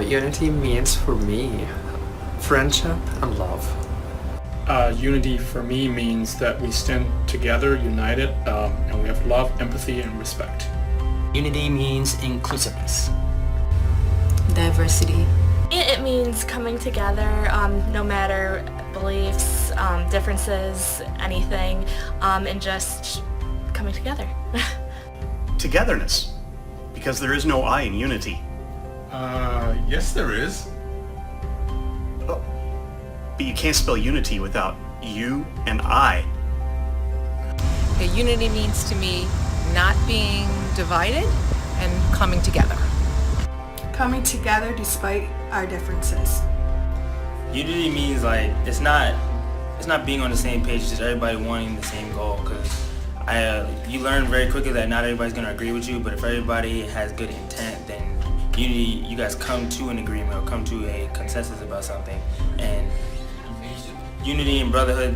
Unity means for me friendship and love. Unity for me means that we stand together, united, and we have love, empathy, and respect. Unity means inclusiveness. Diversity. It means coming together, no matter beliefs, differences, anything, and just coming together. Togetherness, because there is no I in unity. Yes there is. Oh, but you can't spell unity without you and I. Okay, unity means to me not being divided and coming together. Coming together despite our differences. Unity means like it's not being on the same page, just everybody wanting the same goal. Because you learn very quickly that not everybody's gonna agree with you, but if everybody has good intent, then unity, you guys come to an agreement or come to a consensus about something. And unity and brotherhood,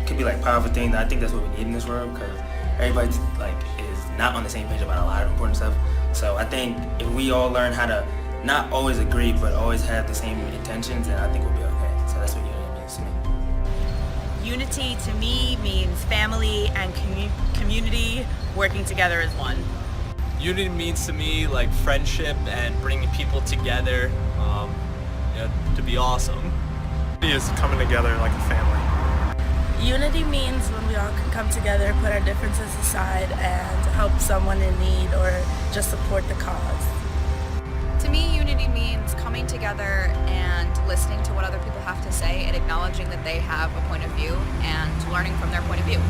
could be like powerful things. I think that's what we need in this world, because everybody like is not on the same page about a lot of important stuff. So I think if we all learn how to not always agree, but always have the same intentions, then I think we'll be okay. So that's what unity means to me. Unity to me means family and community working together as one. Unity means to me like friendship and bringing people together to be awesome. Unity is coming together like a family. Unity means when we all can come together, put our differences aside, and help someone in need or just support the cause. To me, unity means coming together and listening to what other people have to say and acknowledging that they have a point of view and learning from their point of view.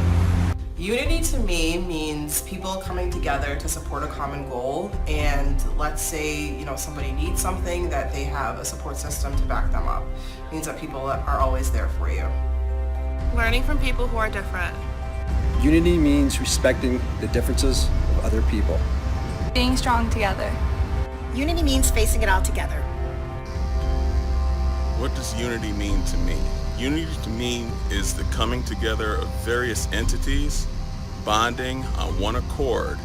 Unity to me means people coming together to support a common goal, and let's say, somebody needs something, that they have a support system to back them up. It means that people are always there for you. Learning from people who are different. Unity means respecting the differences of other people. Being strong together. Unity means facing it all together. What does unity mean to me? Unity to me is the coming together of various entities, bonding on one accord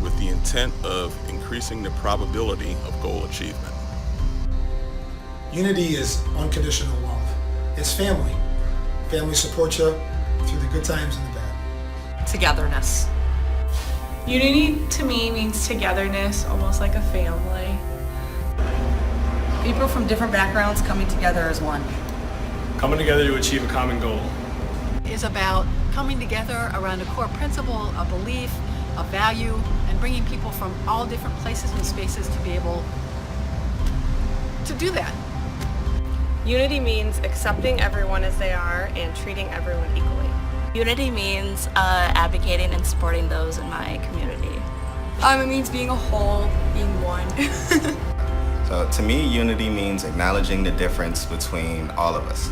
with the intent of increasing the probability of goal achievement. Unity is unconditional love. It's family. Family supports you through the good times and the bad. Togetherness. Unity to me means togetherness, almost like a family. People from different backgrounds coming together as one. Coming together to achieve a common goal. Is about coming together around a core principle, a belief, a value, and bringing people from all different places and spaces to be able to do that. Unity means accepting everyone as they are and treating everyone equally. Unity means advocating and supporting those in my community. It means being a whole, being one. So to me, unity means acknowledging the difference between all of us.